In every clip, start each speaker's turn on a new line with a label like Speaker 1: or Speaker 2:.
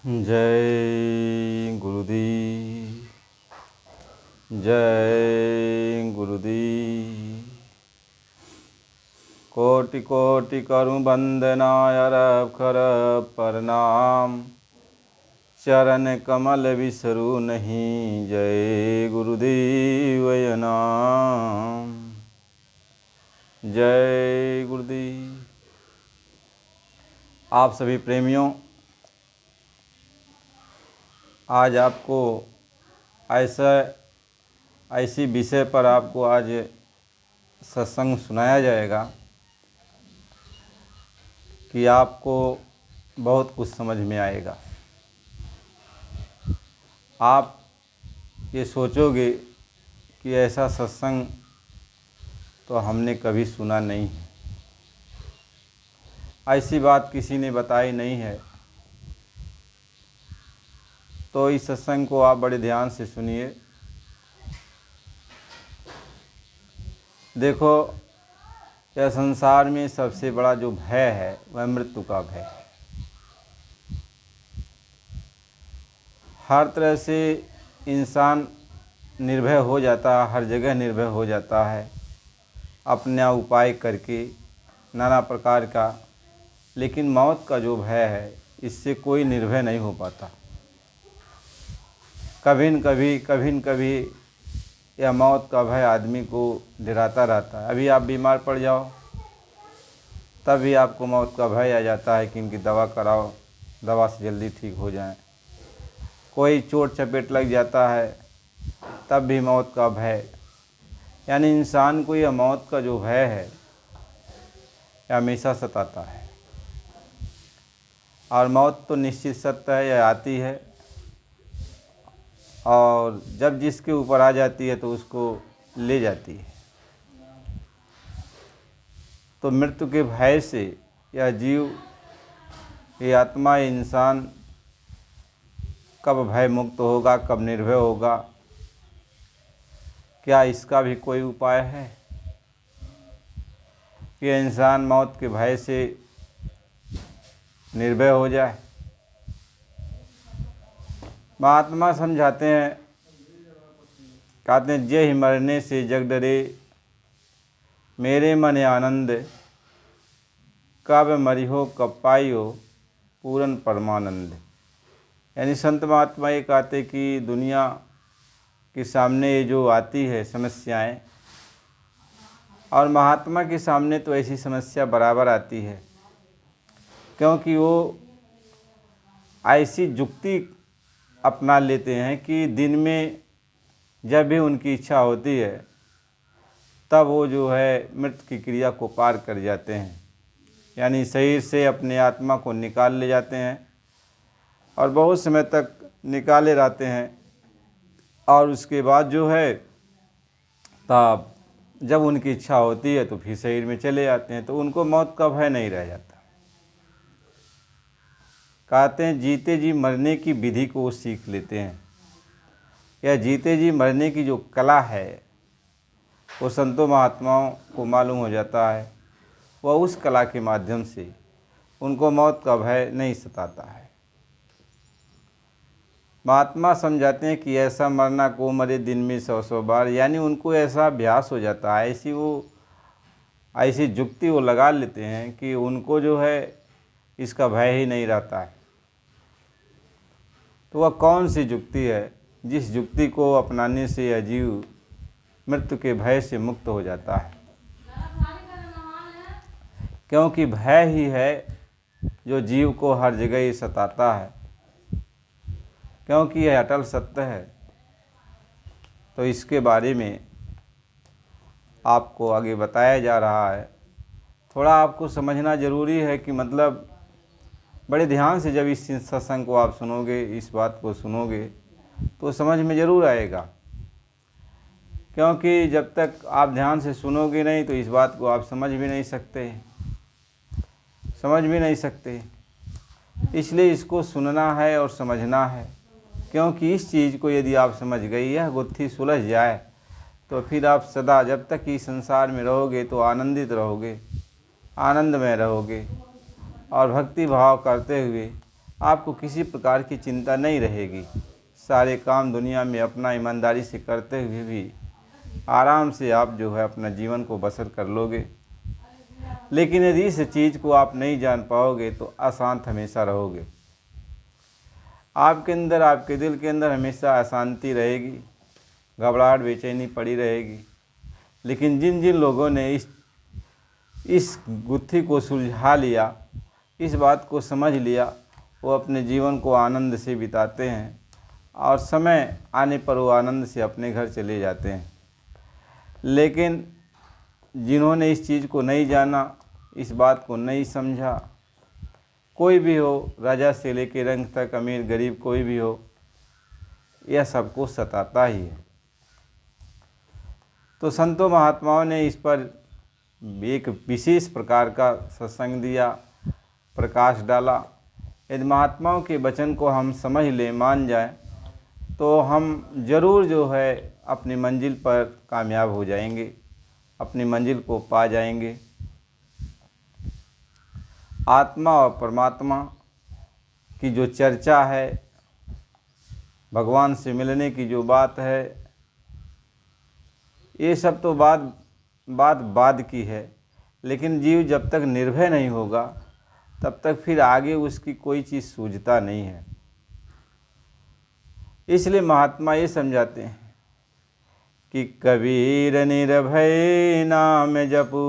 Speaker 1: जय गुरुदेव, जय गुरुदेव। कोटि कोटि करूं वंदना अरब खरब प्रणाम, चरण कमल विसरू नहीं, जय गुरुदेव नाम। जय गुरुदेव। आप सभी प्रेमियों, आज आपको ऐसी विषय पर आपको आज सत्संग सुनाया जाएगा कि आपको बहुत कुछ समझ में आएगा। आप ये सोचोगे कि ऐसा सत्संग तो हमने कभी सुना नहीं है, ऐसी बात किसी ने बताई नहीं है। तो इस सत्संग को आप बड़े ध्यान से सुनिए। देखो, यह संसार में सबसे बड़ा जो भय है वह मृत्यु का भय है। हर तरह से इंसान निर्भय हो जाता है, हर जगह निर्भय हो जाता है अपना उपाय करके नाना प्रकार का, लेकिन मौत का जो भय है इससे कोई निर्भय नहीं हो पाता। कभी न कभी यह मौत का भय आदमी को डराता रहता है। अभी आप बीमार पड़ जाओ तब भी आपको मौत का भय आ जाता है कि इनकी दवा कराओ, दवा से जल्दी ठीक हो जाए। कोई चोट चपेट लग जाता है तब भी मौत का भय। यानी इंसान को यह मौत का जो भय है यह हमेशा सताता है। और मौत तो निश्चित सत्य है, यह आती है, और जब जिसके ऊपर आ जाती है तो उसको ले जाती है। तो मृत्यु के भय से यह जीव, ये आत्मा, ये इंसान कब भय मुक्त होगा, कब निर्भय होगा, क्या इसका भी कोई उपाय है कि इंसान मौत के भय से निर्भय हो जाए? महात्मा समझाते हैं, कहते हैं, जे ही मरने से जग डरे, मेरे मन आनंद, कब मरिहो कब पाइयो पूरन परमानंद। यानी संत महात्मा ये कहते कि दुनिया के सामने ये जो आती है समस्याएं, और महात्मा के सामने तो ऐसी समस्या बराबर आती है, क्योंकि वो ऐसी जुक्ति अपना लेते हैं कि दिन में जब भी उनकी इच्छा होती है तब वो जो है मृत्यु की क्रिया को पार कर जाते हैं। यानी शरीर से अपने आत्मा को निकाल ले जाते हैं और बहुत समय तक निकाले रहते हैं, और उसके बाद जो है तब जब उनकी इच्छा होती है तो फिर शरीर में चले जाते हैं। तो उनको मौत का भय नहीं रह जाता। कहते हैं जीते जी मरने की विधि को वो सीख लेते हैं। यह जीते जी मरने की जो कला है वो संतों महात्माओं को मालूम हो जाता है। वह उस कला के माध्यम से उनको मौत का भय नहीं सताता है। महात्मा समझाते हैं कि ऐसा मरना को मरे दिन में 100 बार। यानी उनको ऐसा अभ्यास हो जाता है, ऐसी जुक्ति वो लगा लेते हैं कि उनको जो है इसका भय ही नहीं रहता है। तो वह कौन सी जुक्ति है जिस जुक्ति को अपनाने से यह जीव मृत्यु के भय से मुक्त हो जाता है? क्योंकि भय ही है जो जीव को हर जगह ही सताता है, क्योंकि यह अटल सत्य है। तो इसके बारे में आपको आगे बताया जा रहा है। थोड़ा आपको समझना ज़रूरी है कि मतलब बड़े ध्यान से जब इस सत्संग को आप सुनोगे, इस बात को सुनोगे तो समझ में ज़रूर आएगा। क्योंकि जब तक आप ध्यान से सुनोगे नहीं तो इस बात को आप समझ भी नहीं सकते। इसलिए इसको सुनना है और समझना है। क्योंकि इस चीज़ को यदि आप समझ गए, यह गुत्थी सुलझ जाए, तो फिर आप सदा जब तक इस संसार में रहोगे तो आनंदित रहोगे, आनंदमय रहोगे, और भक्ति भाव करते हुए आपको किसी प्रकार की चिंता नहीं रहेगी। सारे काम दुनिया में अपना ईमानदारी से करते हुए भी आराम से आप जो है अपना जीवन को बसर कर लोगे। लेकिन यदि इस चीज़ को आप नहीं जान पाओगे तो अशांत हमेशा रहोगे। आपके अंदर, आपके दिल के अंदर हमेशा अशांति रहेगी, घबराहट, बेचैनी पड़ी रहेगी। लेकिन जिन जिन लोगों ने इस गुत्थी को सुलझा लिया, इस बात को समझ लिया, वो अपने जीवन को आनंद से बिताते हैं और समय आने पर वो आनंद से अपने घर चले जाते हैं। लेकिन जिन्होंने इस चीज़ को नहीं जाना, इस बात को नहीं समझा, कोई भी हो, राजा से लेकर रंग तक, अमीर गरीब कोई भी हो, यह सबको सताता ही है। तो संतों महात्माओं ने इस पर एक विशेष प्रकार का सत्संग दिया, प्रकाश डाला। यदि महात्माओं के वचन को हम समझ लें, मान जाएं, तो हम जरूर जो है अपनी मंजिल पर कामयाब हो जाएंगे, अपनी मंजिल को पा जाएंगे। आत्मा और परमात्मा की जो चर्चा है, भगवान से मिलने की जो बात है, ये सब तो बात की है। लेकिन जीव जब तक निर्भय नहीं होगा तब तक फिर आगे उसकी कोई चीज़ सूझता नहीं है। इसलिए महात्मा ये समझाते हैं कि कबीर निर्भय नाम जपू,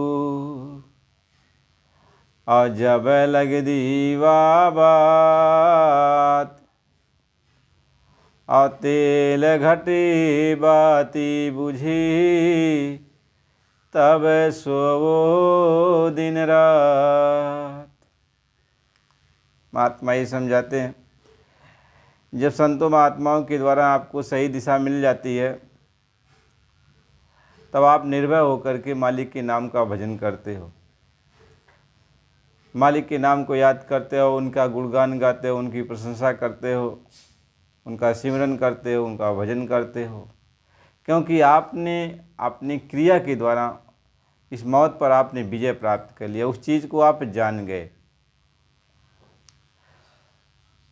Speaker 1: और जब लग दीवा बात, और तेल घटी बाती बुझी, तब सोवो दिन रात। महात्मा ये समझाते हैं, जब संतों महात्माओं के द्वारा आपको सही दिशा मिल जाती है, तब आप निर्भय होकर के मालिक के नाम का भजन करते हो, मालिक के नाम को याद करते हो, उनका गुणगान गाते हो, उनकी प्रशंसा करते हो, उनका सिमरन करते हो, उनका भजन करते हो। क्योंकि आपने अपनी क्रिया के द्वारा इस मौत पर आपने विजय प्राप्त कर लिया, उस चीज़ को आप जान गए।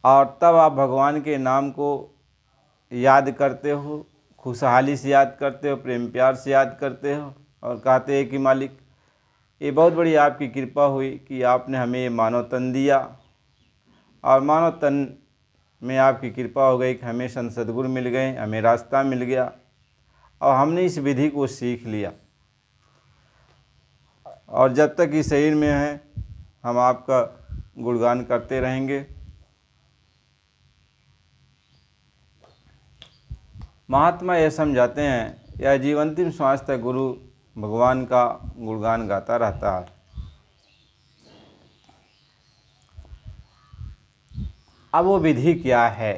Speaker 1: और तब आप भगवान के नाम को याद करते हो, खुशहाली से याद करते हो, प्रेम प्यार से याद करते हो, और कहते हैं कि मालिक, ये बहुत बड़ी आपकी कृपा हुई कि आपने हमें ये मानव तन दिया, और मानव तन में आपकी कृपा हो गई कि हमें संत सद्गुरु मिल गए, हमें रास्ता मिल गया, और हमने इस विधि को सीख लिया। और जब तक इस शरीर में है, हम आपका गुणगान करते रहेंगे। महात्मा यह समझाते हैं, यह जीवंतिम श्वास तक गुरु भगवान का गुणगान गाता रहता है। अब वो विधि क्या है,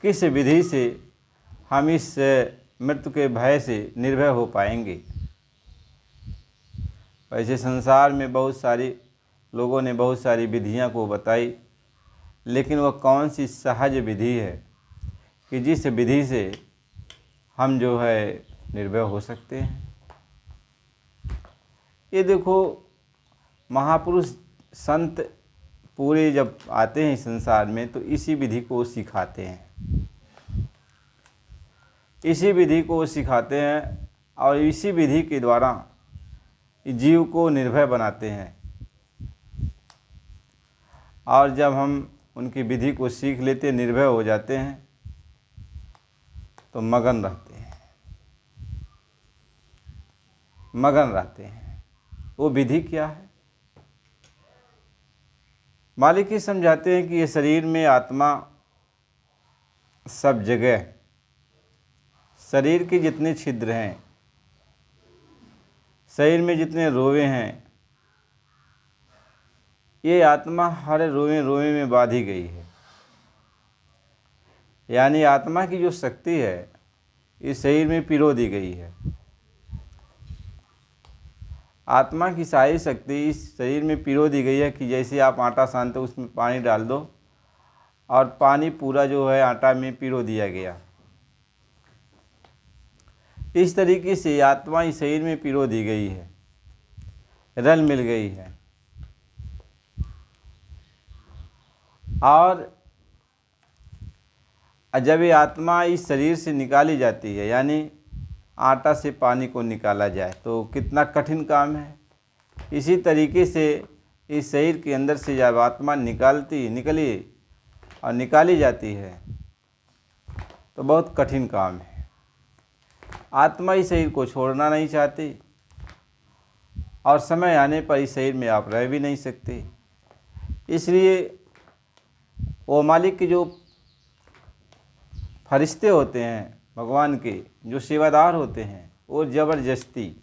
Speaker 1: किस विधि से हम इस मृत्यु के भय से निर्भय हो पाएंगे। वैसे संसार में बहुत सारी लोगों ने बहुत सारी विधियां को बताई, लेकिन वह कौन सी सहज विधि है कि जिस विधि से हम जो है निर्भय हो सकते हैं। ये देखो, महापुरुष संत पूरे जब आते हैं संसार में तो इसी विधि को सिखाते हैं, इसी विधि को सिखाते हैं, और इसी विधि के द्वारा जीव को निर्भय बनाते हैं। और जब हम उनकी विधि को सीख लेते, निर्भय हो जाते हैं, तो मगन रहते हैं, मगन रहते हैं। वो विधि क्या है? मालिक ही समझाते हैं कि ये शरीर में आत्मा सब जगह, शरीर के जितने छिद्र हैं, शरीर में जितने रोवे हैं, ये आत्मा हर रोवे रोवे में बांधी गई है। यानी आत्मा की जो शक्ति है इस शरीर में पिरो दी गई है। आत्मा की सारी शक्ति इस शरीर में पिरो दी गई है कि जैसे आप आटा सानते हो, उसमें पानी डाल दो और पानी पूरा जो है आटा में पिरो दिया गया। इस तरीके से आत्मा इस शरीर में पिरो दी गई है, रल मिल गई है। और जब ये आत्मा इस शरीर से निकाली जाती है, यानी आटा से पानी को निकाला जाए, तो कितना कठिन काम है। इसी तरीके से इस शरीर के अंदर से जब आत्मा निकली और निकाली जाती है तो बहुत कठिन काम है। आत्मा इस शरीर को छोड़ना नहीं चाहती और समय आने पर इस शरीर में आप रह भी नहीं सकते। इसलिए वो मालिक के जो फरिश्ते होते हैं, भगवान के जो सेवादार होते हैं, वो ज़बरदस्ती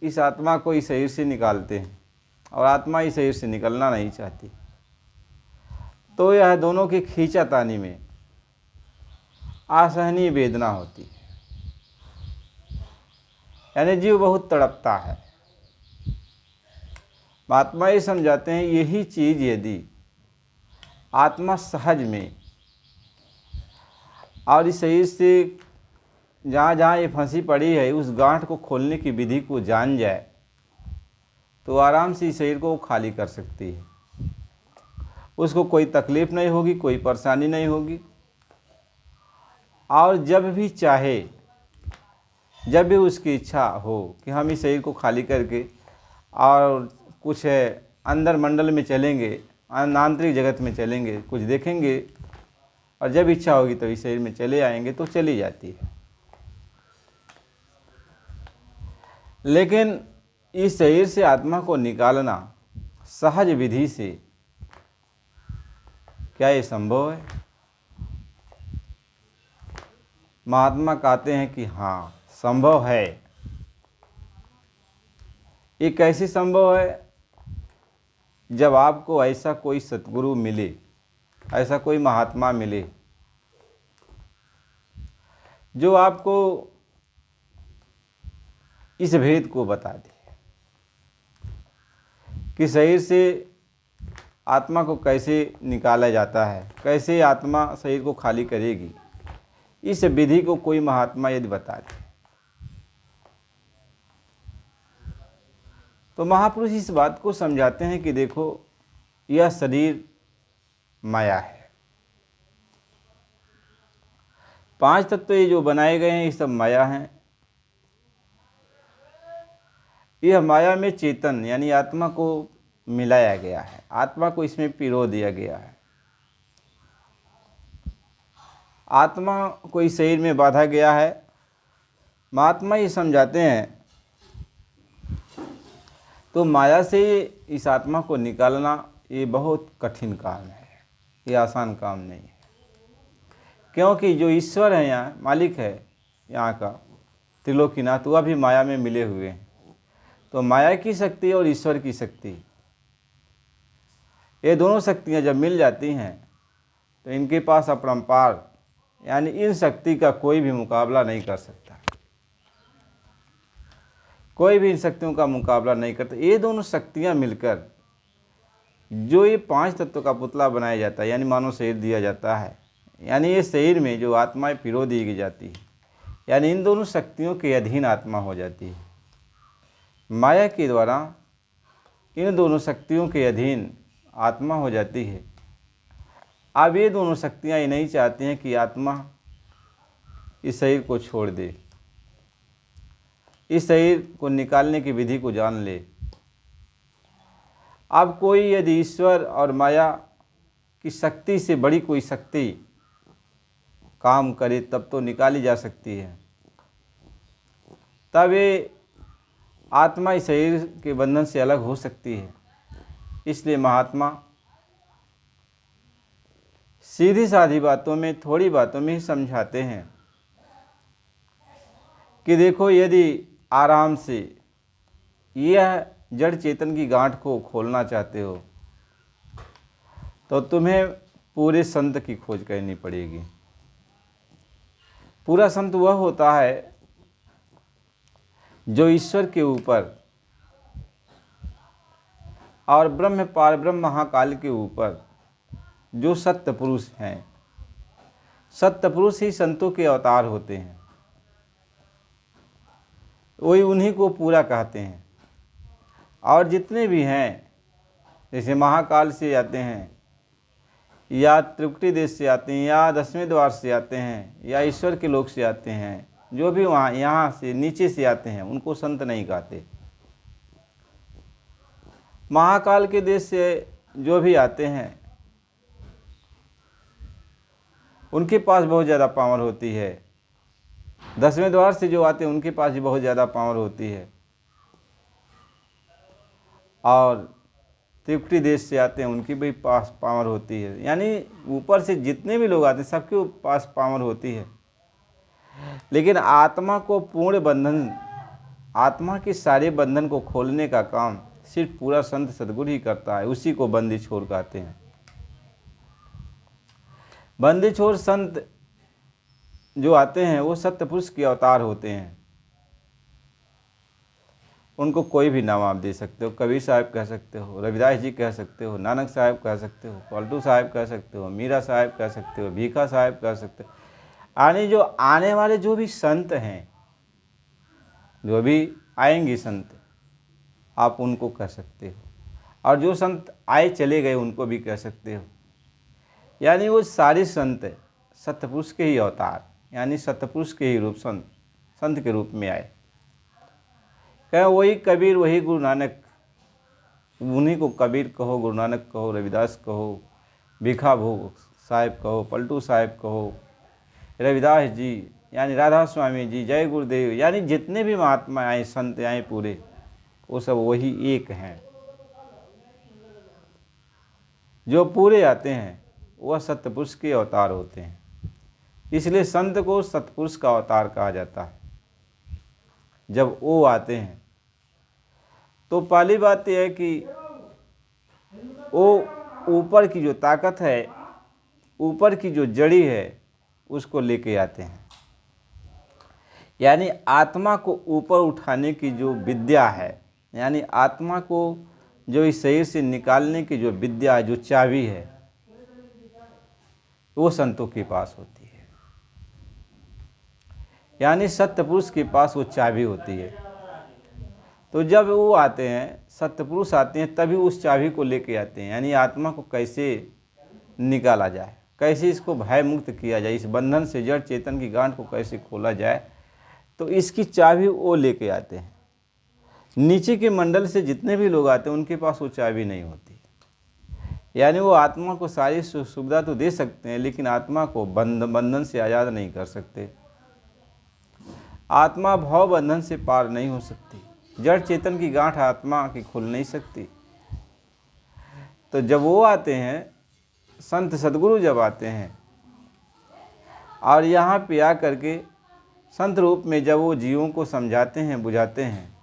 Speaker 1: इस आत्मा को इस शरीर से निकालते हैं और आत्मा इस शरीर से निकलना नहीं चाहती। तो यह दोनों की खींचातानी में असहनीय वेदना होती है, यानी जीव बहुत तड़पता है। महात्मा ये समझाते हैं यही चीज़ यदि आत्मा सहज में और इस शरीर से जहाँ जहाँ ये फंसी पड़ी है उस गांठ को खोलने की विधि को जान जाए तो आराम से इस शरीर को खाली कर सकती है। उसको कोई तकलीफ़ नहीं होगी, कोई परेशानी नहीं होगी। और जब भी चाहे, जब भी उसकी इच्छा हो कि हम इस शरीर को खाली करके और कुछ अंदर मंडल में चलेंगे, आंतरिक जगत में चलेंगे, कुछ देखेंगे, और जब इच्छा होगी तो इस शरीर में चले आएंगे, तो चली जाती है। लेकिन इस शरीर से आत्मा को निकालना सहज विधि से क्या ये संभव है? महात्मा कहते हैं कि हाँ, संभव है। ये कैसे संभव है? जब आपको ऐसा कोई सतगुरु मिले, ऐसा कोई महात्मा मिले जो आपको इस भेद को बता दे कि शरीर से आत्मा को कैसे निकाला जाता है, कैसे आत्मा शरीर को खाली करेगी। इस विधि को कोई महात्मा यदि बता दे तो महापुरुष इस बात को समझाते हैं कि देखो, यह शरीर माया है। 5 तत्व ये जो बनाए गए हैं ये सब माया हैं। यह माया में चेतन यानी आत्मा को मिलाया गया है, आत्मा को इसमें पिरो दिया गया है। आत्मा को इस शरीर में बांधा गया है। महात्मा ये समझाते हैं तो माया से इस आत्मा को निकालना ये बहुत कठिन काम है, ये आसान काम नहीं है। क्योंकि जो ईश्वर है, यहाँ मालिक है यहाँ का, त्रिलोकीनाथ, वह भी माया में मिले हुए हैं। तो माया की शक्ति और ईश्वर की शक्ति, ये दोनों शक्तियाँ जब मिल जाती हैं तो इनके पास अपरंपार, यानी इन शक्ति का कोई भी मुकाबला नहीं कर सकता। कोई भी इन शक्तियों का मुकाबला नहीं करता। ये दोनों शक्तियाँ मिलकर जो ये 5 तत्व का पुतला बनाया जाता है, यानी मानव शरीर दिया जाता है, यानी ये शरीर में जो आत्माएं पिरो दी जाती है, यानी इन दोनों शक्तियों के अधीन आत्मा हो जाती है। माया के द्वारा इन दोनों शक्तियों के अधीन आत्मा हो जाती है। अब ये दोनों शक्तियाँ ये नहीं चाहती हैं कि आत्मा इस शरीर को छोड़ दे, इस शरीर को निकालने की विधि को जान ले। अब कोई यदि ईश्वर और माया की शक्ति से बड़ी कोई शक्ति काम करे तब तो निकाली जा सकती है, तब ये आत्मा इस शरीर के बंधन से अलग हो सकती है। इसलिए महात्मा सीधी सादी बातों में, थोड़ी बातों में ही समझाते हैं कि देखो, यदि आराम से यह जड़ चेतन की गांठ को खोलना चाहते हो तो तुम्हें पूरे संत की खोज करनी पड़ेगी। पूरा संत वह होता है जो ईश्वर के ऊपर और ब्रह्म पारब्रह्म महाकाल के ऊपर जो सत्य पुरुष हैं, सत्य पुरुष ही संतों के अवतार होते हैं। वही उन्हीं को पूरा कहते हैं। और जितने भी हैं, जैसे महाकाल से आते हैं, या त्रिकुटी देश से आते हैं, या 10वें द्वार से आते हैं, या ईश्वर के लोक से आते हैं, जो भी वहाँ यहाँ से नीचे से आते हैं, उनको संत नहीं कहते। महाकाल के देश से जो भी आते हैं उनके पास बहुत ज़्यादा पावर होती है। 10वें द्वार से जो आते हैं उनके पास भी बहुत ज़्यादा पावर होती है। और त्रिकुटी देश से आते हैं उनकी भी पास पावर होती है। यानी ऊपर से जितने भी लोग आते हैं सबके पास पावर होती है। लेकिन आत्मा को पूर्ण बंधन, आत्मा के सारे बंधन को खोलने का काम सिर्फ पूरा संत सद्गुरु ही करता है। उसी को बंदी छोर कहते हैं। बंदी छोर संत जो आते हैं वो सत्य पुरुष के अवतार होते हैं। उनको कोई भी नाम आप दे सकते हो। कबीर साहब कह सकते हो, रविदास जी कह सकते हो, नानक साहब कह सकते हो, पलटू साहब कह सकते हो, मीरा साहब कह सकते हो, भीखा साहब कह सकते हो। जो आने वाले जो भी संत हैं, जो भी आएंगे संत, आप उनको कह सकते हो। और जो संत आए चले गए उनको भी कह सकते हो। यानी वो सारे संत सत्यपुरुष के ही अवतार, यानी सत्यपुरुष के ही रूप संत के रूप में आए। कहें वही कबीर, वही गुरु नानक, उन्हीं को कबीर कहो, गुरु नानक कहो, रविदास कहो, भीखा भोग साहब कहो, पलटू साहब कहो, रविदास जी, यानी राधा स्वामी जी, जय गुरुदेव, यानी जितने भी महात्मा आए, संत आए पूरे, वो सब वही एक हैं। जो पूरे आते हैं वह सत्यपुरुष के अवतार होते हैं। इसलिए संत को सतपुरुष का अवतार कहा जाता है। जब वो आते हैं तो पहली बात यह है कि वो ऊपर की जो ताकत है, ऊपर की जो जड़ी है, उसको लेके आते हैं। यानी आत्मा को ऊपर उठाने की जो विद्या है, यानी आत्मा को जो इस शरीर से निकालने की जो विद्या है, जो चाबी है, वो संतों के पास होती है। यानी सत्यपुरुष के पास वो चाबी होती है। तो जब वो आते हैं, सत्यपुरुष आते हैं, तभी उस चाबी को लेके आते हैं। यानी आत्मा को कैसे निकाला जाए, कैसे इसको भय मुक्त किया जाए, इस बंधन से जड़ चेतन की गांठ को कैसे खोला जाए, तो इसकी चाबी वो लेके आते हैं। नीचे के मंडल से जितने भी लोग आते हैं उनके पास वो चाबी नहीं होती। यानी वो आत्मा को सारी सुविधा तो दे सकते हैं, लेकिन आत्मा को बंधन से आज़ाद नहीं कर सकते। आत्मा भाव बंधन से पार नहीं हो सकती। जड़ चेतन की गांठ आत्मा की खुल नहीं सकती। तो जब वो आते हैं, संत सद्गुरु जब आते हैं और यहाँ पे आ करके संत रूप में जब वो जीवों को समझाते हैं, बुझाते हैं,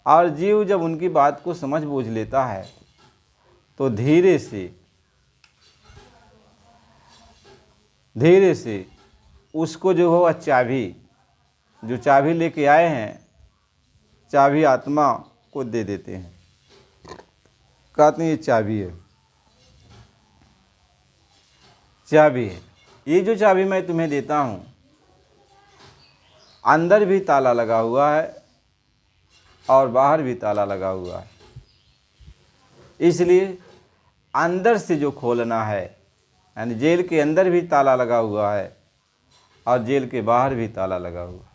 Speaker 1: और जीव जब उनकी बात को समझ बूझ लेता है, तो धीरे से उसको जो हो चाबी, जो चाबी लेके आए हैं, चाबी आत्मा को दे देते हैं। कहते हैं ये चाबी है, चाबी है। ये जो चाबी मैं तुम्हें देता हूँ, अंदर भी ताला लगा हुआ है और बाहर भी ताला लगा हुआ है। इसलिए अंदर से जो खोलना है, यानी जेल के अंदर भी ताला लगा हुआ है और जेल के बाहर भी ताला लगा हुआ है।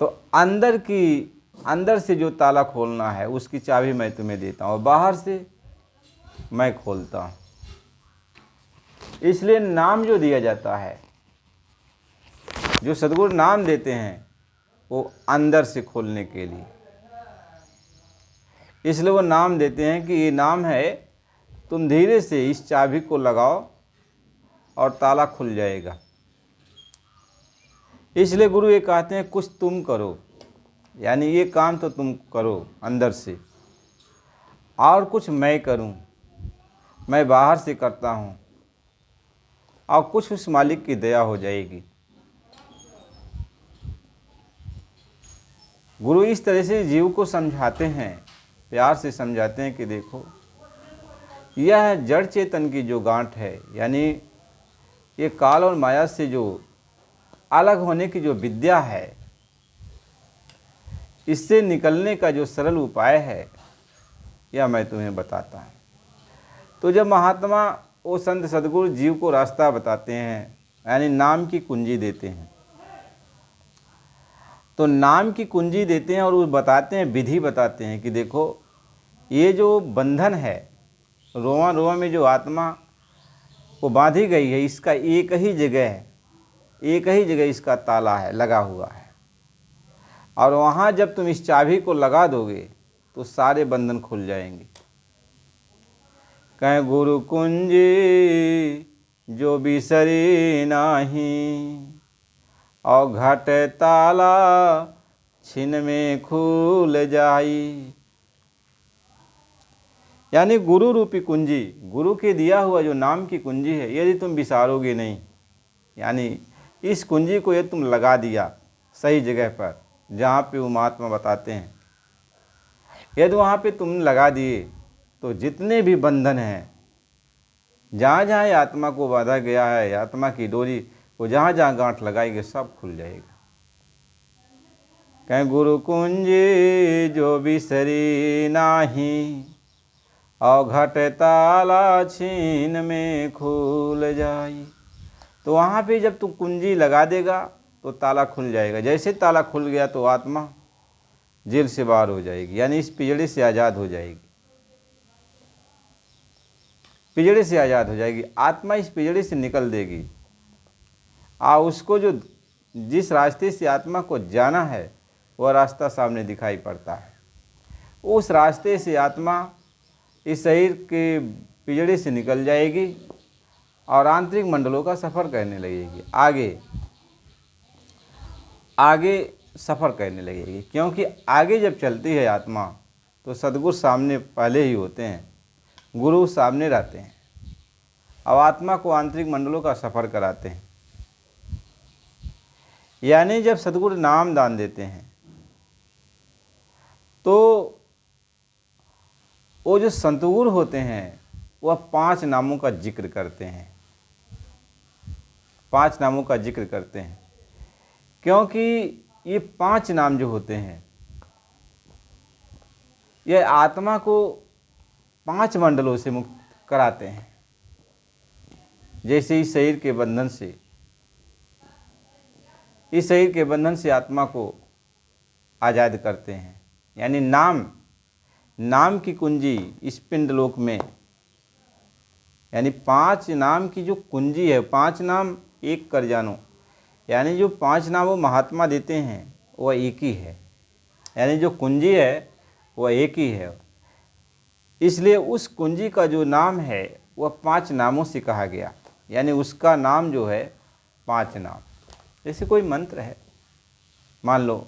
Speaker 1: तो अंदर से जो ताला खोलना है उसकी चाबी मैं तुम्हें देता हूँ और बाहर से मैं खोलता हूँ। इसलिए नाम जो दिया जाता है, जो सद्गुरु नाम देते हैं, वो अंदर से खोलने के लिए। इसलिए वो नाम देते हैं कि ये नाम है, तुम धीरे से इस चाबी को लगाओ और ताला खुल जाएगा। इसलिए गुरु ये कहते हैं कुछ तुम करो, यानी ये काम तो तुम करो अंदर से, और कुछ मैं करूं, मैं बाहर से करता हूं, और कुछ उस मालिक की दया हो जाएगी। गुरु इस तरह से जीव को समझाते हैं, प्यार से समझाते हैं कि देखो, यह जड़ चेतन की जो गांठ है, यानी ये काल और माया से जो अलग होने की जो विद्या है, इससे निकलने का जो सरल उपाय है, यह मैं तुम्हें बताता हूँ। तो जब महात्मा वो संत सद्गुरु जीव को रास्ता बताते हैं, यानी नाम की कुंजी देते हैं, तो नाम की कुंजी देते हैं और वो बताते हैं, विधि बताते हैं कि देखो ये जो बंधन है, रोआ रोआ में जो आत्मा वो बांधी गई है, इसका एक ही जगह है, एक ही जगह इसका ताला है, लगा हुआ है। और वहाँ जब तुम इस चाबी को लगा दोगे तो सारे बंधन खुल जाएंगे। कहें गुरु कुंजी जो बिसरी नाही, और घट ताला छिन में खुल जाई। यानी गुरु रूपी कुंजी, गुरु के दिया हुआ जो नाम की कुंजी है, यदि तुम बिसारोगे नहीं, यानी इस कुंजी को यदि तुम लगा दिया सही जगह पर जहाँ पे वो महात्मा बताते हैं, यदि वहाँ पे तुम लगा दिए तो जितने भी बंधन हैं, जहाँ जहाँ आत्मा को बांधा गया है, आत्मा की डोरी को जहाँ जहाँ गांठ लगाएंगे, सब खुल जाएगा। कहें गुरु कुंजी जो बिसरी नाही, और घट ताला छीन में खुल जाई। तो वहाँ पे जब तू कुंजी लगा देगा तो ताला खुल जाएगा। जैसे ताला खुल गया तो आत्मा जेल से बाहर हो जाएगी, यानी इस पिंजड़े से आज़ाद हो जाएगी, पिंजड़े से आज़ाद हो जाएगी। आत्मा इस पिंजड़े से निकल देगी। उसको जो जिस रास्ते से आत्मा को जाना है, वह रास्ता सामने दिखाई पड़ता है। उस रास्ते से आत्मा इस शरीर के पिंजड़े से निकल जाएगी और आंतरिक मंडलों का सफ़र करने लगेगी, आगे सफ़र करने लगेगी। क्योंकि आगे जब चलती है आत्मा तो सद्गुरु सामने पहले ही होते हैं, गुरु सामने रहते हैं, अब आत्मा को आंतरिक मंडलों का सफ़र कराते हैं। यानी जब सद्गुरु नाम दान देते हैं तो वो जो संतगुरु होते हैं वह 5 नामों का जिक्र करते हैं, 5 नामों का जिक्र करते हैं। क्योंकि ये 5 नाम जो होते हैं, यह आत्मा को 5 मंडलों से मुक्त कराते हैं। जैसे इस शरीर के बंधन से, इस शरीर के बंधन से आत्मा को आज़ाद करते हैं। यानी नाम की कुंजी इस पिंडलोक में, यानी 5 नाम की जो कुंजी है, 5 नाम एक कर जानो, यानी जो 5 नाम वो महात्मा देते हैं वह एक ही है, यानी जो कुंजी है वह एक ही है। इसलिए उस कुंजी का जो नाम है वह 5 नामों से कहा गया, यानी उसका नाम जो है 5 नाम। जैसे कोई मंत्र है, मान लो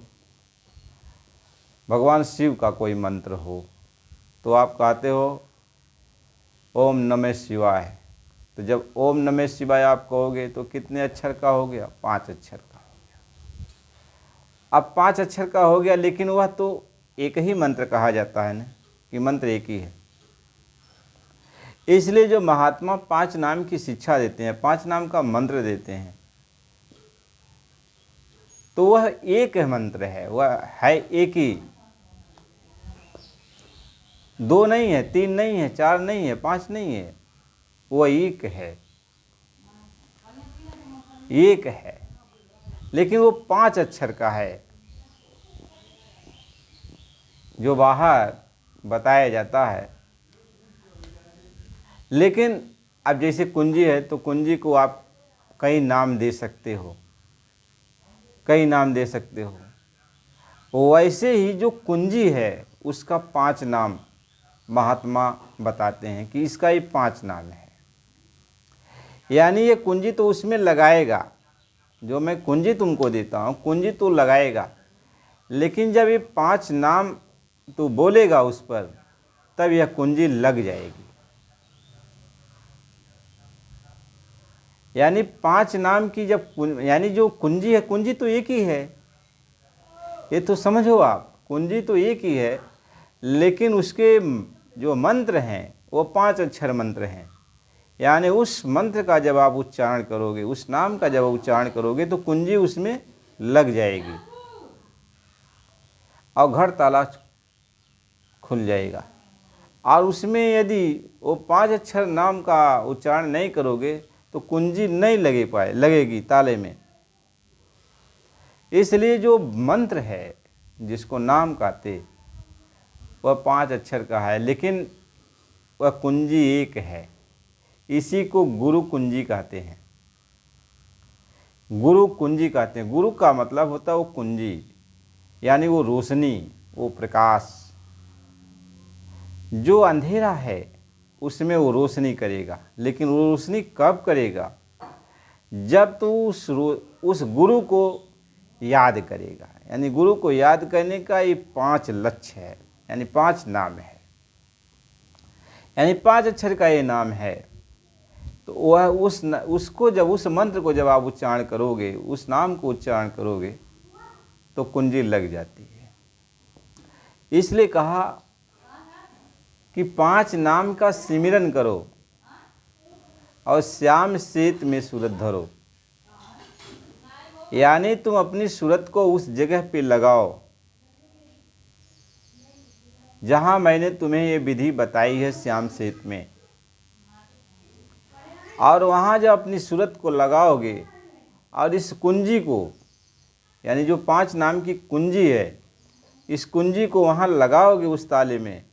Speaker 1: भगवान शिव का कोई मंत्र हो, तो आप कहते हो ओम नमः शिवाय। तो जब ओम नमः शिवाय आप कहोगे तो कितने अक्षर का हो गया? 5 अक्षर का हो गया। अब 5 अक्षर का हो गया, लेकिन वह तो एक ही मंत्र कहा जाता है ना, कि मंत्र एक ही है। इसलिए जो महात्मा 5 नाम की शिक्षा देते हैं, 5 नाम का मंत्र देते हैं, तो वह एक मंत्र है, वह है एक ही। 2 नहीं है, 3 नहीं है, 4 नहीं है, 5 नहीं है, वह एक है, एक है। लेकिन वो 5 अक्षर का है जो बाहर बताया जाता है। लेकिन अब जैसे कुंजी है तो कुंजी को आप कई नाम दे सकते हो, कई नाम दे सकते हो। वैसे ही जो कुंजी है उसका 5 नाम महात्मा बताते हैं कि इसका ये 5 नाम है। यानी ये कुंजी तो उसमें लगाएगा, जो मैं कुंजी तुमको देता हूँ कुंजी तो लगाएगा, लेकिन जब ये 5 नाम तो बोलेगा उस पर, तब यह कुंजी लग जाएगी। यानी 5 नाम की जब यानी जो कुंजी है, कुंजी तो एक ही है, ये तो समझो आप, कुंजी तो एक ही है, लेकिन उसके जो मंत्र हैं वो 5 अक्षर मंत्र हैं। यानी उस मंत्र का जब आप उच्चारण करोगे, उस नाम का जब उच्चारण करोगे तो कुंजी उसमें लग जाएगी और घर ताला खुल जाएगा। और उसमें यदि वो 5 अक्षर नाम का उच्चारण नहीं करोगे तो कुंजी नहीं लगेगी ताले में। इसलिए जो मंत्र है जिसको नाम कहते वह 5 अक्षर का है, लेकिन वह कुंजी एक है। इसी को गुरु कुंजी कहते हैं। गुरु कुंजी कहते हैं। गुरु का मतलब होता है वो कुंजी, यानी वो रोशनी, वो प्रकाश। जो अंधेरा है उसमें वो रोशनी करेगा, लेकिन वो रोशनी कब करेगा? जब तो उस गुरु को याद करेगा। यानी गुरु को याद करने का ये 5 लक्ष्य है, यानी 5 नाम है, यानी 5 अक्षर का ये नाम है। तो वह उसको जब उस मंत्र को जब आप उच्चारण करोगे, उस नाम को उच्चारण करोगे तो कुंजी लग जाती है। इसलिए कहा कि 5 नाम का सिमरन करो और श्याम सेत में सूरत धरो। यानी तुम अपनी सूरत को उस जगह पे लगाओ जहां मैंने तुम्हें ये विधि बताई है, श्याम सेत में। और वहाँ जब अपनी सूरत को लगाओगे और इस कुंजी को, यानी जो 5 नाम की कुंजी है, इस कुंजी को वहाँ लगाओगे उस ताले में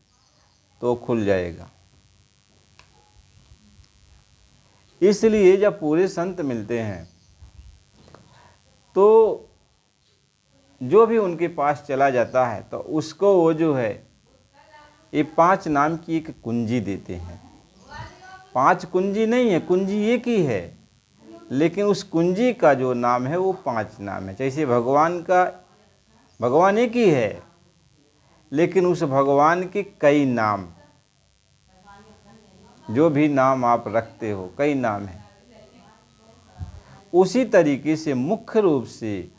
Speaker 1: तो खुल जाएगा। इसलिए जब पूरे संत मिलते हैं तो जो भी उनके पास चला जाता है तो उसको वो जो है ये 5 नाम की एक कुंजी देते हैं। 5 कुंजी नहीं है, कुंजी एक ही है, लेकिन उस कुंजी का जो नाम है वो 5 नाम है। जैसे भगवान एक ही है, लेकिन उस भगवान के कई नाम, जो भी नाम आप रखते हो कई नाम हैं। उसी तरीके से मुख्य रूप से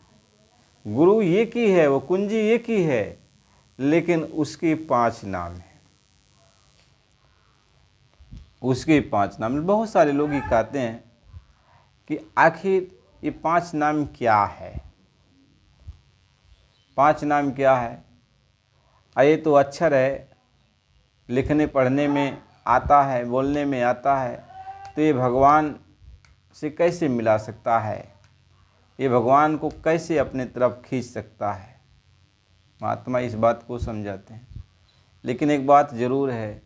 Speaker 1: गुरु एक ही है, वो कुंजी एक ही है, लेकिन उसके 5 नाम हैं। उसके 5 नाम। बहुत सारे लोग ये कहते हैं कि आखिर ये 5 नाम क्या है? 5 नाम क्या है? ये तो अक्षर है, लिखने पढ़ने में आता है, बोलने में आता है, तो ये भगवान से कैसे मिला सकता है? ये भगवान को कैसे अपने तरफ खींच सकता है? महात्मा इस बात को समझाते हैं। लेकिन एक बात ज़रूर है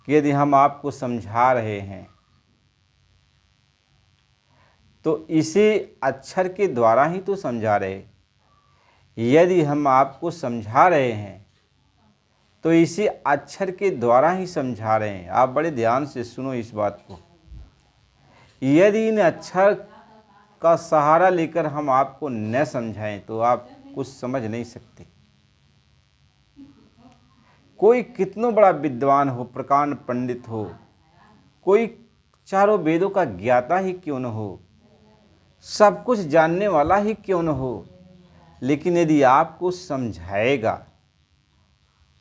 Speaker 1: कि यदि हम आपको समझा रहे हैं तो इसे अक्षर के द्वारा ही तो समझा रहे। यदि हम आपको समझा रहे हैं तो इसे अक्षर के द्वारा ही समझा रहे हैं। आप बड़े ध्यान से सुनो इस बात को। यदि इन अक्षर का सहारा लेकर हम आपको न समझाएं तो आप कुछ समझ नहीं सकते। कोई कितना बड़ा विद्वान हो, प्रकांड पंडित हो, कोई चारों वेदों का ज्ञाता ही क्यों न हो, सब कुछ जानने वाला ही क्यों न हो, लेकिन यदि आपको समझाएगा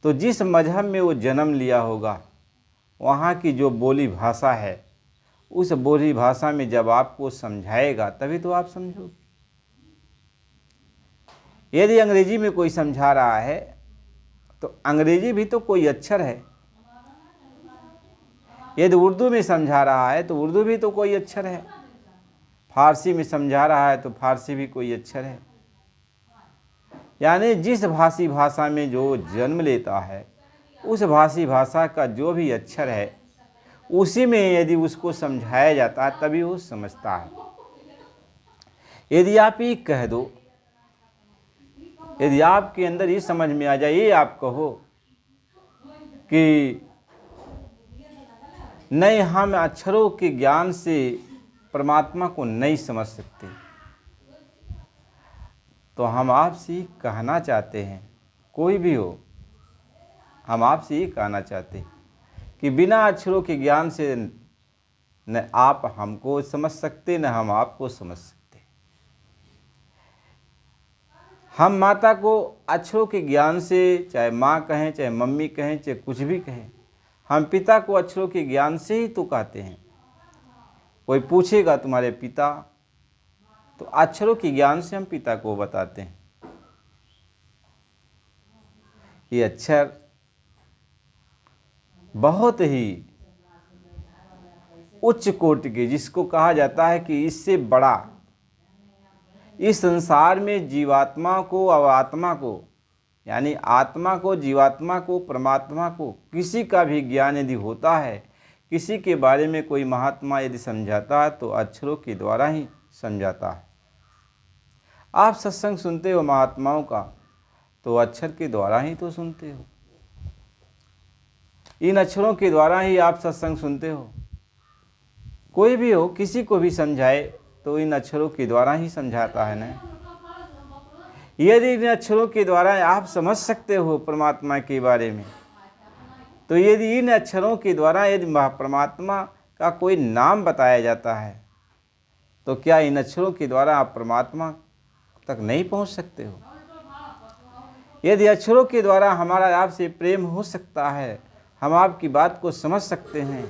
Speaker 1: तो जिस मजहब में वो जन्म लिया होगा वहाँ की जो बोली भाषा है, उस बोली भाषा में जब आपको समझाएगा तभी तो आप समझोगे। यदि अंग्रेजी में कोई समझा रहा है तो अंग्रेजी भी तो कोई अक्षर है। यदि उर्दू में समझा रहा है तो उर्दू भी तो कोई अक्षर है। फारसी में समझा रहा है तो फारसी भी कोई अक्षर है। यानी जिस भाषी भाषा में जो जन्म लेता है उस भाषी भाषा का जो भी अक्षर है उसी में यदि उसको समझाया जाता है तभी वो समझता है। यदि आप ये कह दो, यदि आपके अंदर ये समझ में आ जाए, ये आप कहो कि नहीं हम अक्षरों के ज्ञान से परमात्मा को नहीं समझ सकते, तो हम आपसे कहना चाहते हैं, कोई भी हो, हम आपसे ये कहना चाहते हैं कि बिना अक्षरों के ज्ञान से न आप हमको समझ सकते न हम आपको समझ सकते। हम माता को अक्षरों के ज्ञान से, चाहे माँ कहें चाहे मम्मी कहें चाहे कुछ भी कहें, हम पिता को अक्षरों के ज्ञान से ही तो कहते हैं। कोई पूछेगा तुम्हारे पिता, तो अक्षरों के ज्ञान से हम पिता को बताते हैं। ये अक्षर बहुत ही उच्च कोटि के, जिसको कहा जाता है कि इससे बड़ा इस संसार में जीवात्मा को और आत्मा को, यानी आत्मा को, जीवात्मा को, परमात्मा को, किसी का भी ज्ञान यदि होता है, किसी के बारे में कोई महात्मा यदि समझाता है तो अक्षरों के द्वारा ही समझाता है। आप सत्संग सुनते हो महात्माओं का, तो अक्षर के द्वारा ही तो सुनते हो। इन अक्षरों के द्वारा ही आप सत्संग सुनते हो। कोई भी हो, किसी को भी समझाए तो इन अक्षरों के द्वारा ही समझाता है ना। यदि इन अक्षरों के द्वारा आप समझ सकते हो परमात्मा के बारे में, तो यदि इन अक्षरों के द्वारा यदि परमात्मा का कोई नाम बताया जाता है, तो क्या इन अक्षरों के द्वारा आप परमात्मा तक नहीं पहुंच सकते हो? यदि अक्षरों के द्वारा हमारा आपसे प्रेम हो सकता है, हम आपकी बात को समझ सकते हैं,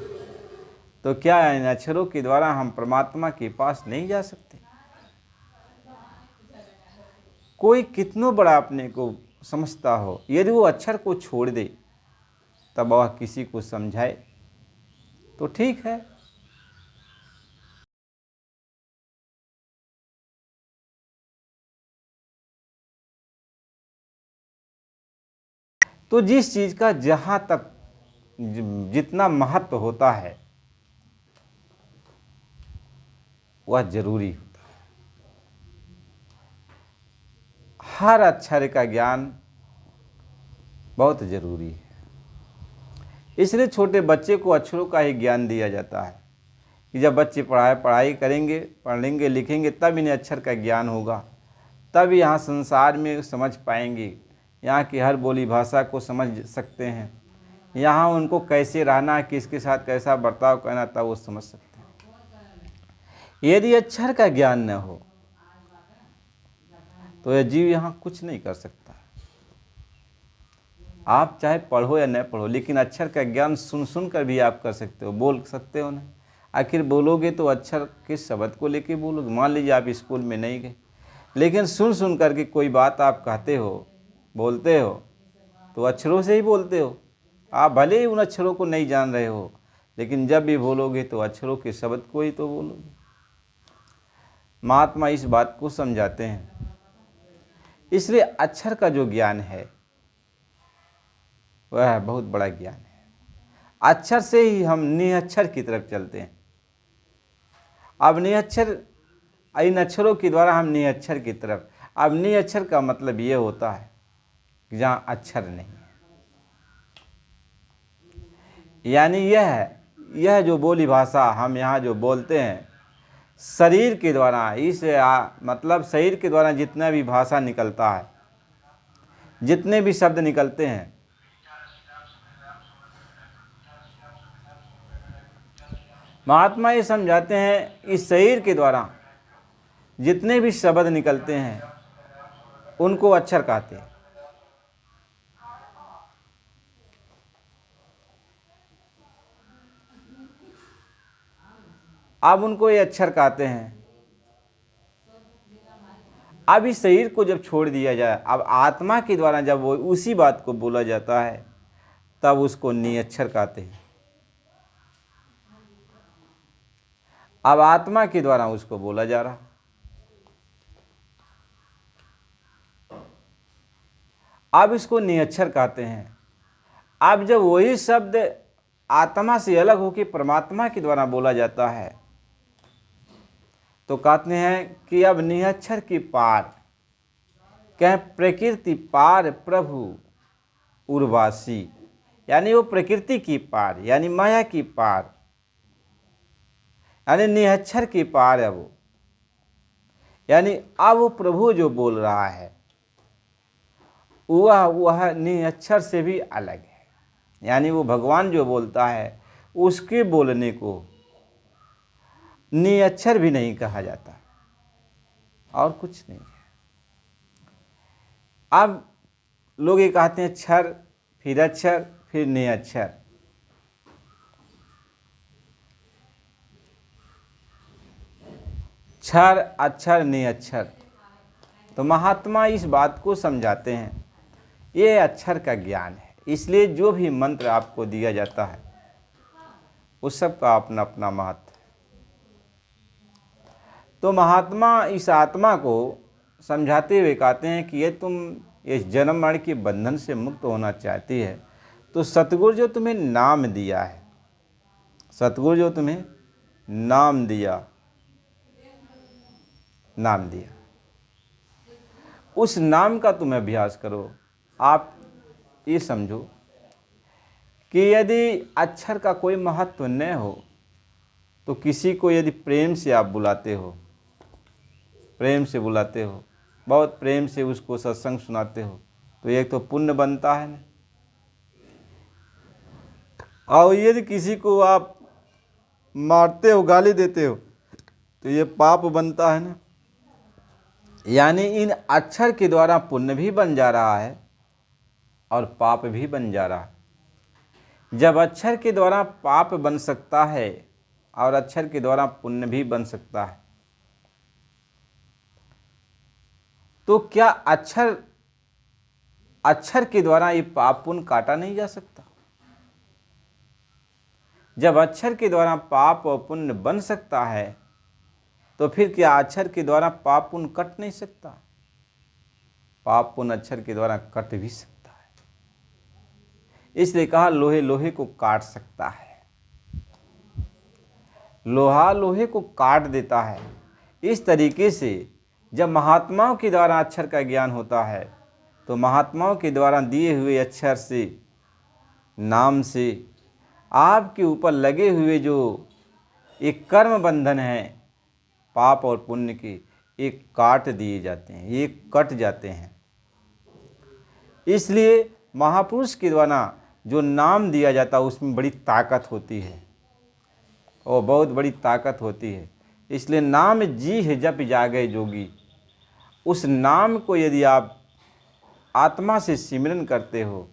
Speaker 1: तो क्या इन अक्षरों के द्वारा हम परमात्मा के पास नहीं जा सकते? कोई कितनों बड़ा अपने को समझता हो, यदि वो अक्षर को छोड़ दे तब वह किसी को समझाए तो ठीक है। तो जिस चीज़ का जहाँ तक जितना महत्व होता है वह जरूरी होता है। हर अक्षर का ज्ञान बहुत जरूरी है। इसलिए छोटे बच्चे को अक्षरों का ही ज्ञान दिया जाता है कि जब बच्चे पढ़ाई करेंगे, पढ़ेंगे, लिखेंगे, तब इन्हें अक्षर का ज्ञान होगा, तब यहाँ संसार में समझ पाएंगे, यहाँ की हर बोली भाषा को समझ सकते हैं, यहाँ उनको कैसे रहना है, किसके साथ कैसा बर्ताव करना, तब वो समझ सकते हैं। यदि अक्षर का ज्ञान न हो तो यह जीव यहाँ कुछ नहीं कर सकता। आप चाहे पढ़ो या न पढ़ो, लेकिन अक्षर का ज्ञान सुन सुन कर भी आप कर सकते हो, बोल सकते हो ना। आखिर बोलोगे तो अक्षर के शब्द को लेके बोलोगे। मान लीजिए आप स्कूल में नहीं गए, लेकिन सुन सुन करके कोई बात आप कहते हो, बोलते हो, तो अक्षरों से ही बोलते हो। आप भले ही उन अक्षरों को नहीं जान रहे हो, लेकिन जब भी बोलोगे तो अक्षरों के शब्द को ही तो बोलोगे। महात्मा इस बात को समझाते हैं। इसलिए अक्षर का जो ज्ञान है वह बहुत बड़ा ज्ञान है। अक्षर से ही हम निअक्षर की तरफ चलते हैं। अब निअक्षर, इन अक्षरों के द्वारा हम निअक्षर की तरफ। अब निअक्षर का मतलब ये होता है कि जहाँ अक्षर नहीं है, यानी यह जो बोली भाषा हम यहाँ जो बोलते हैं शरीर के द्वारा, मतलब शरीर के द्वारा जितना भी भाषा निकलता है, जितने भी शब्द निकलते हैं, महात्मा ये समझाते हैं इस शरीर के द्वारा जितने भी शब्द निकलते हैं उनको अक्षर कहते हैं। अब उनको ये अक्षर कहते हैं। अब इस शरीर को जब छोड़ दिया जाए, अब आत्मा के द्वारा जब वो उसी बात को बोला जाता है, तब उसको निअक्षर कहते हैं। अब आत्मा के द्वारा उसको बोला जा रहा, अब इसको निअक्षर कहते हैं। अब जब वही शब्द आत्मा से अलग होकर परमात्मा के द्वारा बोला जाता है, तो कहते हैं कि अब निअक्षर की पार, कह प्रकृति पार प्रभु उर्वासी, यानी वो प्रकृति की पार, यानी माया की पार, यानी निअक्षर की पार है वो। यानी अब वो प्रभु जो बोल रहा है वह निअक्षर से भी अलग है। यानी वो भगवान जो बोलता है उसके बोलने को निअक्षर भी नहीं कहा जाता, और कुछ नहीं है। अब लोग ये कहते हैं क्षर, फिर अक्षर, फिर निअक्षर। क्षर अक्षर निअक्षर। तो महात्मा इस बात को समझाते हैं, ये अक्षर का ज्ञान है, इसलिए जो भी मंत्र आपको दिया जाता है उस सब का अपना अपना महत्व है। तो महात्मा इस आत्मा को समझाते हुए कहते हैं कि ये तुम इस जन्म मरण के बंधन से मुक्त होना चाहती है, तो सतगुरु जो तुम्हें नाम दिया है, सतगुरु जो तुम्हें नाम दिया, उस नाम का तुम अभ्यास करो। आप ये समझो कि यदि अक्षर का कोई महत्व न हो तो किसी को यदि प्रेम से आप बुलाते हो, प्रेम से बुलाते हो, बहुत प्रेम से उसको सत्संग सुनाते हो, तो एक तो पुण्य बनता है ना। और यदि किसी को आप मारते हो, गाली देते हो, तो ये पाप बनता है ना। यानी इन अक्षर के द्वारा पुण्य भी बन जा रहा है और पाप भी बन जा रहा है। जब अक्षर के द्वारा पाप बन सकता है और अक्षर के द्वारा पुण्य भी बन सकता है, तो क्या अक्षर के द्वारा ये पाप पुण्य काटा नहीं जा सकता? जब अक्षर के द्वारा पाप और पुण्य बन सकता है, तो फिर क्या अक्षर के द्वारा पाप पुण्य कट नहीं सकता? पाप पुण्य अक्षर के द्वारा कट भी सकता है। इसलिए कहा लोहे लोहे को काट सकता है, लोहा लोहे को काट देता है। इस तरीके से जब महात्माओं के द्वारा अक्षर का ज्ञान होता है, तो महात्माओं के द्वारा दिए हुए अक्षर से, नाम से आपके ऊपर लगे हुए जो एक कर्म बंधन है पाप और पुण्य के, एक काट दिए जाते हैं, एक कट जाते हैं। इसलिए महापुरुष के द्वारा जो नाम दिया जाता है उसमें बड़ी ताकत होती है, और बहुत बड़ी ताकत होती है। इसलिए नाम जी है जप जागे जोगी, उस नाम को यदि आप आत्मा से सिमरन करते हो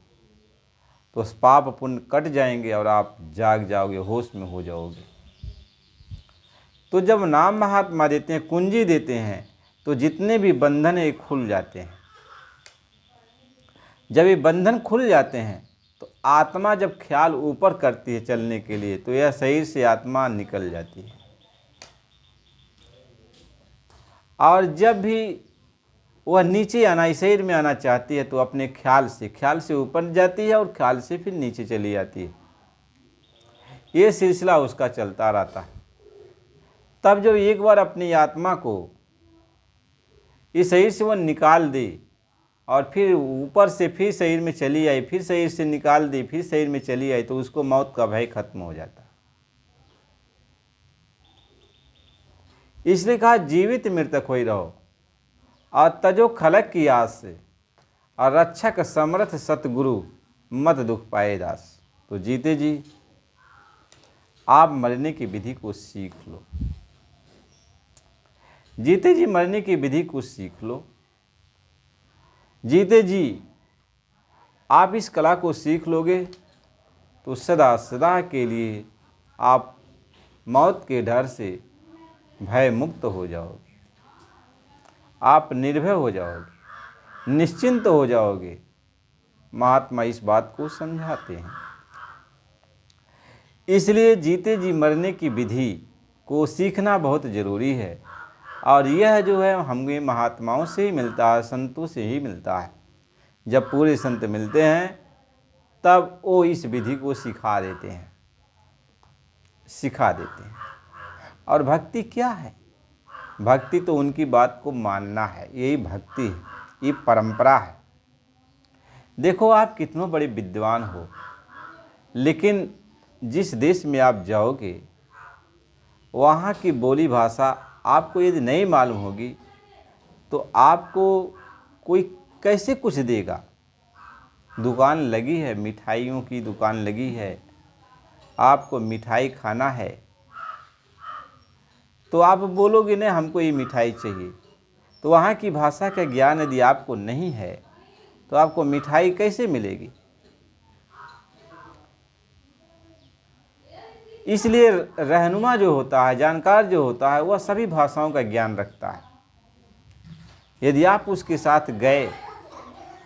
Speaker 1: तो पाप पुण्य कट जाएंगे और आप जाग जाओगे, होश में हो जाओगे। तो जब नाम महात्मा देते हैं, कुंजी देते हैं, तो जितने भी बंधन है खुल जाते हैं। जब ये बंधन खुल जाते हैं तो आत्मा जब ख्याल ऊपर करती है चलने के लिए, तो यह शरीर से आत्मा निकल जाती है। और जब भी वह नीचे आना, शरीर में आना चाहती है, तो अपने ख्याल से ऊपर जाती है और ख्याल से फिर नीचे चली जाती है। ये सिलसिला उसका चलता रहता है। तब जब एक बार अपनी आत्मा को इस शरीर से वह निकाल दे और फिर ऊपर से फिर शरीर में चली आई, फिर शरीर से निकाल दी, फिर शरीर में चली आई, तो उसको मौत का भय खत्म हो जाता है। इसलिए कहा जीवित मृतक होई रहो और तजो खलक की आस से, और रक्षक समर्थ सतगुरु मत दुख पाए दास। तो जीते जी आप मरने की विधि को सीख लो, जीते जी मरने की विधि को सीख लो। जीते जी आप इस कला को सीख लोगे तो सदा सदा के लिए आप मौत के डर से भय मुक्त हो जाओगे, आप निर्भय हो जाओगे, निश्चिंत हो जाओगे। महात्मा इस बात को समझाते हैं। इसलिए जीते जी मरने की विधि को सीखना बहुत ज़रूरी है, और यह जो है हमें महात्माओं से ही मिलता है, संतों से ही मिलता है। जब पूरे संत मिलते हैं तब वो इस विधि को सिखा देते हैं। और भक्ति क्या है? भक्ति तो उनकी बात को मानना है, यही भक्ति है, ये परंपरा है। देखो आप कितनों बड़े विद्वान हो, लेकिन जिस देश में आप जाओगे वहाँ की बोली भाषा आपको यदि नहीं मालूम होगी तो आपको कोई कैसे कुछ देगा। दुकान लगी है, मिठाइयों की दुकान लगी है, आपको मिठाई खाना है, तो आप बोलोगे नहीं हमको ये मिठाई चाहिए। तो वहाँ की भाषा का ज्ञान यदि आपको नहीं है तो आपको मिठाई कैसे मिलेगी? इसलिए रहनुमा जो होता है, जानकार जो होता है, वह सभी भाषाओं का ज्ञान रखता है। यदि आप उसके साथ गए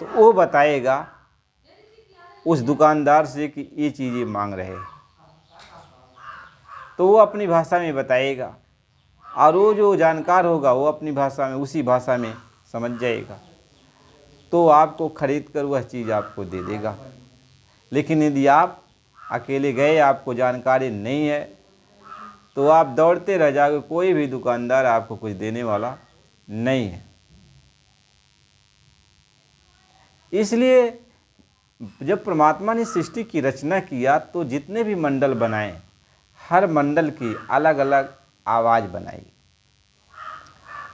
Speaker 1: तो वो बताएगा उस दुकानदार से कि ये चीज़ें मांग रहे हैं, तो वो अपनी भाषा में बताएगा, और वो जो जानकार होगा वो अपनी भाषा में, उसी भाषा में समझ जाएगा, तो आपको खरीद कर वह चीज़ आपको दे देगा। लेकिन यदि आप अकेले गए, आपको जानकारी नहीं है, तो आप दौड़ते रह जाओगे, कोई भी दुकानदार आपको कुछ देने वाला नहीं है। इसलिए जब परमात्मा ने सृष्टि की रचना किया तो जितने भी मंडल बनाए, हर मंडल की अलग अलग आवाज़ बनाई।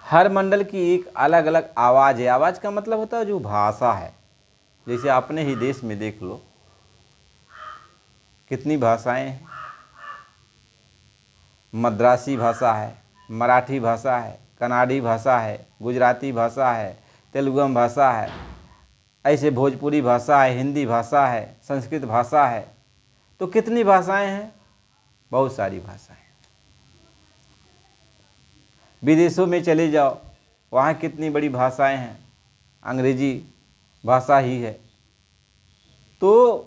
Speaker 1: हर मंडल की एक अलग अलग आवाज़ है। आवाज़ का मतलब होता है जो भाषा है। जैसे अपने ही देश में देख लो कितनी भाषाएं हैं। मद्रासी भाषा है, मराठी भाषा है, कन्नाडी भाषा है, गुजराती भाषा है, तेलुगु भाषा है, ऐसे भोजपुरी भाषा है, हिंदी भाषा है, संस्कृत भाषा है। तो कितनी भाषाएं हैं? बहुत सारी भाषाएं। विदेशों में चले जाओ, वहाँ कितनी बड़ी भाषाएं हैं, अंग्रेजी भाषा ही है। तो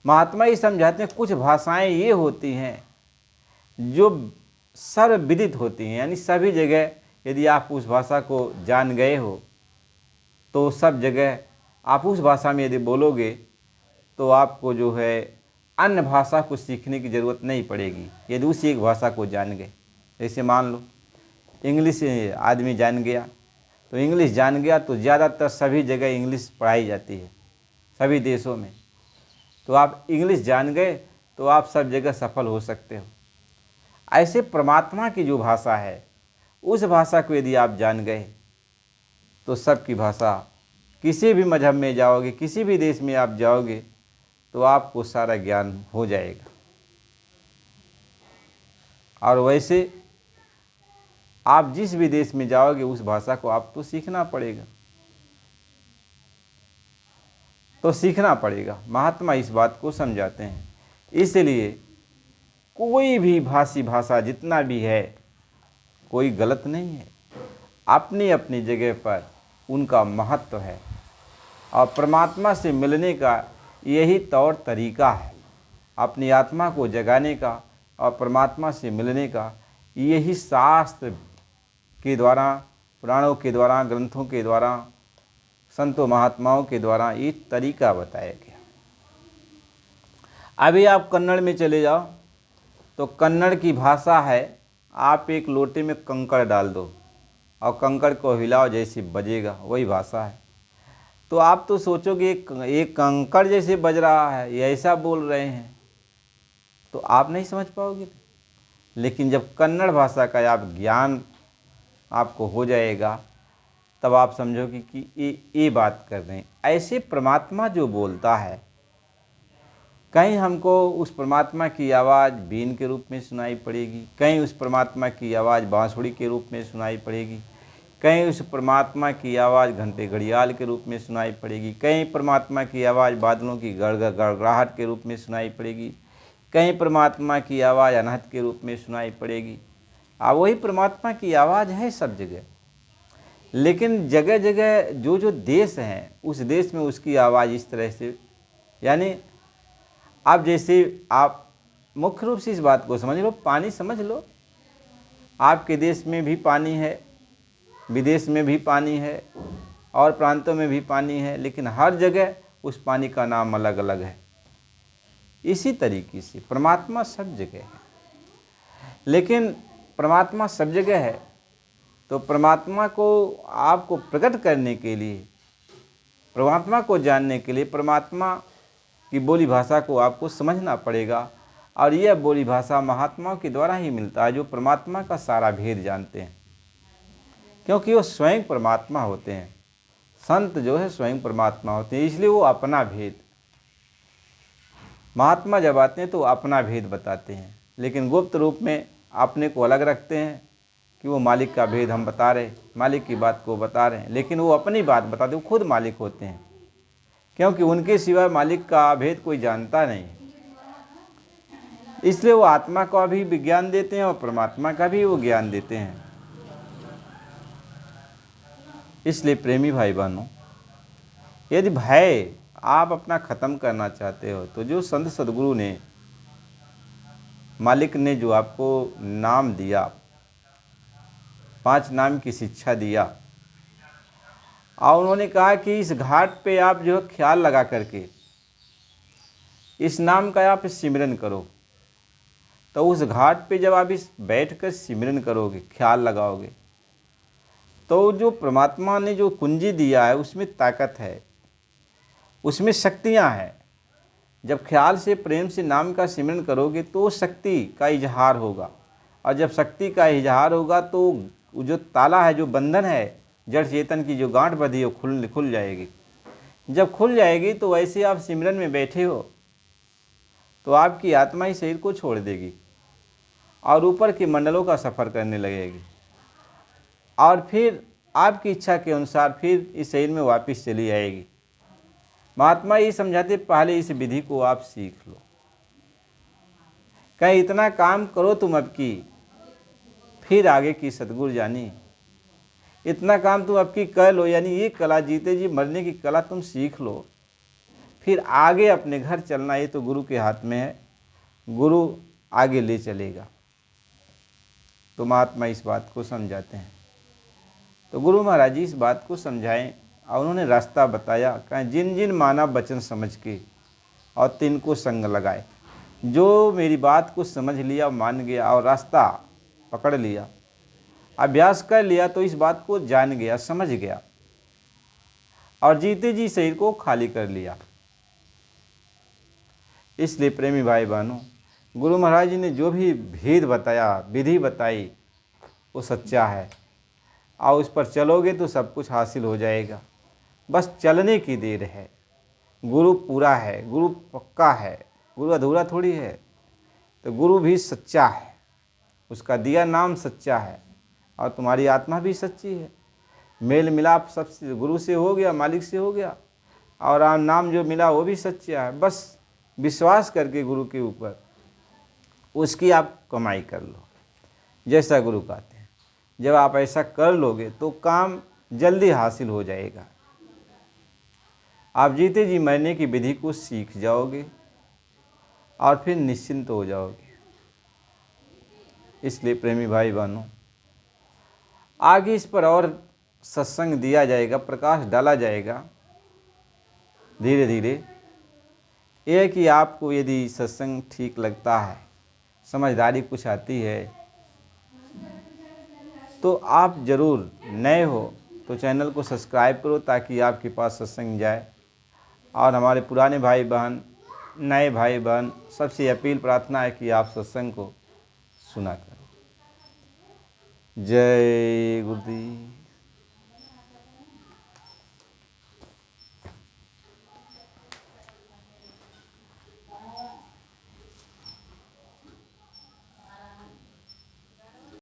Speaker 1: महात्मा ही समझाते हैं कुछ भाषाएं ये होती हैं जो सर्वविदित होती हैं, यानी सभी जगह यदि आप उस भाषा को जान गए हो तो सब जगह आप उस भाषा में यदि बोलोगे तो आपको जो है अन्य भाषा को सीखने की ज़रूरत नहीं पड़ेगी यदि उसी एक भाषा को जान गए। जैसे मान लो इंग्लिश आदमी जान गया, तो इंग्लिश जान गया तो ज़्यादातर सभी जगह इंग्लिश पढ़ाई जाती है सभी देशों में। तो आप इंग्लिश जान गए तो आप सब जगह सफल हो सकते हो। ऐसे परमात्मा की जो भाषा है, उस भाषा को यदि आप जान गए तो सबकी भाषा, किसी भी मजहब में जाओगे, किसी भी देश में आप जाओगे तो आपको सारा ज्ञान हो जाएगा। और वैसे आप जिस भी देश में जाओगे उस भाषा को आपको सीखना पड़ेगा, तो सीखना पड़ेगा। महात्मा इस बात को समझाते हैं। इसलिए कोई भी भाषी भाषा जितना भी है कोई गलत नहीं है, अपनी अपनी जगह पर उनका महत्व है। और परमात्मा से मिलने का यही तौर तरीका है, अपनी आत्मा को जगाने का और परमात्मा से मिलने का यही शास्त्र के द्वारा, पुराणों के द्वारा, ग्रंथों के द्वारा, संतों महात्माओं के द्वारा ये तरीका बताया गया। अभी आप कन्नड़ में चले जाओ तो कन्नड़ की भाषा है, आप एक लोटे में कंकड़ डाल दो और कंकड़ को हिलाओ, जैसे बजेगा वही भाषा है। तो आप तो सोचोगे एक कंकड़ जैसे बज रहा है, ये ऐसा बोल रहे हैं, तो आप नहीं समझ पाओगे। लेकिन जब कन्नड़ भाषा का आप ज्ञान आपको हो जाएगा तब आप समझोगे कि ये बात कर रहे हैं। ऐसे परमात्मा जो बोलता है, कहीं हमको उस परमात्मा की आवाज़ बीन के रूप में सुनाई पड़ेगी, कहीं उस परमात्मा की आवाज़ बांसुरी के रूप में सुनाई पड़ेगी, कहीं उस परमात्मा की आवाज़ घंटे घड़ियाल के रूप में सुनाई पड़ेगी, कहीं परमात्मा की आवाज़ बादलों की गड़गड़ाहट के रूप में सुनाई पड़ेगी, कहीं परमात्मा की आवाज़ अनहद के रूप में सुनाई पड़ेगी। वही परमात्मा की आवाज़ है सब जगह। लेकिन जगह जगह जो जो देश हैं उस देश में उसकी आवाज़ इस तरह से, यानी आप जैसे आप मुख्य रूप से इस बात को समझ लो, पानी समझ लो, आपके देश में भी पानी है, विदेश में भी पानी है और प्रांतों में भी पानी है, लेकिन हर जगह उस पानी का नाम अलग अलग है। इसी तरीके से परमात्मा सब जगह है। लेकिन परमात्मा सब जगह है तो परमात्मा को आपको प्रकट करने के लिए, परमात्मा को जानने के लिए परमात्मा की बोली भाषा को आपको समझना पड़ेगा। और यह बोली भाषा महात्माओं के द्वारा ही मिलता है जो परमात्मा का सारा भेद जानते हैं, क्योंकि वो स्वयं परमात्मा होते हैं। संत जो है स्वयं परमात्मा होते हैं, इसलिए वो अपना भेद, महात्मा जब आते हैं तो अपना भेद बताते हैं, लेकिन गुप्त रूप में अपने को अलग रखते हैं कि वो मालिक का भेद हम बता रहे, मालिक की बात को बता रहे हैं, लेकिन वो अपनी बात बताते, वो खुद मालिक होते हैं, क्योंकि उनके सिवा मालिक का भेद कोई जानता नहीं। इसलिए वो आत्मा का भी विज्ञान देते हैं और परमात्मा का भी वो ज्ञान देते हैं। इसलिए प्रेमी भाई बहनों, यदि भय आप अपना ख़त्म करना चाहते हो तो जो संत सदगुरु ने, मालिक ने जो आपको नाम दिया, 5 नाम की शिक्षा दिया, और उन्होंने कहा कि इस घाट पे आप जो ख्याल लगा करके इस नाम का आप सिमरन करो, तो उस घाट पे जब आप इस बैठ कर सिमरन करोगे, ख्याल लगाओगे, तो जो परमात्मा ने जो कुंजी दिया है उसमें ताकत है, उसमें शक्तियाँ हैं। जब ख्याल से प्रेम से नाम का सिमरन करोगे तो शक्ति का इजहार होगा, और जब शक्ति का इजहार होगा तो जो ताला है, जो बंधन है, जड़ चेतन की जो गांठ बंधी है वो खुल जाएगी। जब खुल जाएगी तो वैसे आप सिमरन में बैठे हो तो आपकी आत्मा ही शरीर को छोड़ देगी और ऊपर के मंडलों का सफ़र करने लगेगी, और फिर आपकी इच्छा के अनुसार फिर इस शरीर में वापस चली आएगी। महात्मा ये समझाते पहले इस विधि को आप सीख लो, कहीं इतना काम करो तुम अब की, फिर आगे की सतगुरु जानी। इतना काम तुम अब की कर लो, यानी ये कला, जीते जी मरने की कला तुम सीख लो, फिर आगे अपने घर चलना ये तो गुरु के हाथ में है, गुरु आगे ले चलेगा। तो महात्मा इस बात को समझाते हैं। तो गुरु महाराज जी इस बात को समझाएं और उन्होंने रास्ता बताया, कहें जिन जिन माना वचन समझ के और तिन को संग लगाए। जो मेरी बात को समझ लिया, मान गया और रास्ता पकड़ लिया, अभ्यास कर लिया, तो इस बात को जान गया, समझ गया और जीते जी शरीर को खाली कर लिया। इसलिए प्रेमी भाई बहनों, गुरु महाराज जी ने जो भी भेद बताया, विधि बताई, वो सच्चा है, और उस पर चलोगे तो सब कुछ हासिल हो जाएगा। बस चलने की देर है। गुरु पूरा है, गुरु पक्का है, गुरु अधूरा थोड़ी है। तो गुरु भी सच्चा है, उसका दिया नाम सच्चा है, और तुम्हारी आत्मा भी सच्ची है। मेल मिलाप सबसे गुरु से हो गया, मालिक से हो गया, और नाम जो मिला वो भी सच्चा है। बस विश्वास करके गुरु के ऊपर उसकी आप कमाई कर लो, जैसा गुरु कहते हैं। जब आप ऐसा कर लोगे तो काम जल्दी हासिल हो जाएगा। आप जीते जी मरने की विधि को सीख जाओगे और फिर निश्चिंत हो जाओगे। इसलिए प्रेमी भाई बहनों, आगे इस पर और सत्संग दिया जाएगा, प्रकाश डाला जाएगा धीरे धीरे। यह है कि आपको यदि सत्संग ठीक लगता है, समझदारी कुछ आती है, तो आप ज़रूर नए हो तो चैनल को सब्सक्राइब करो, ताकि आपके पास सत्संग जाए। और हमारे पुराने भाई बहन, नए भाई बहन, सबसे अपील प्रार्थना है कि आप सत्संग को सुना करो। जय गुरुदेव।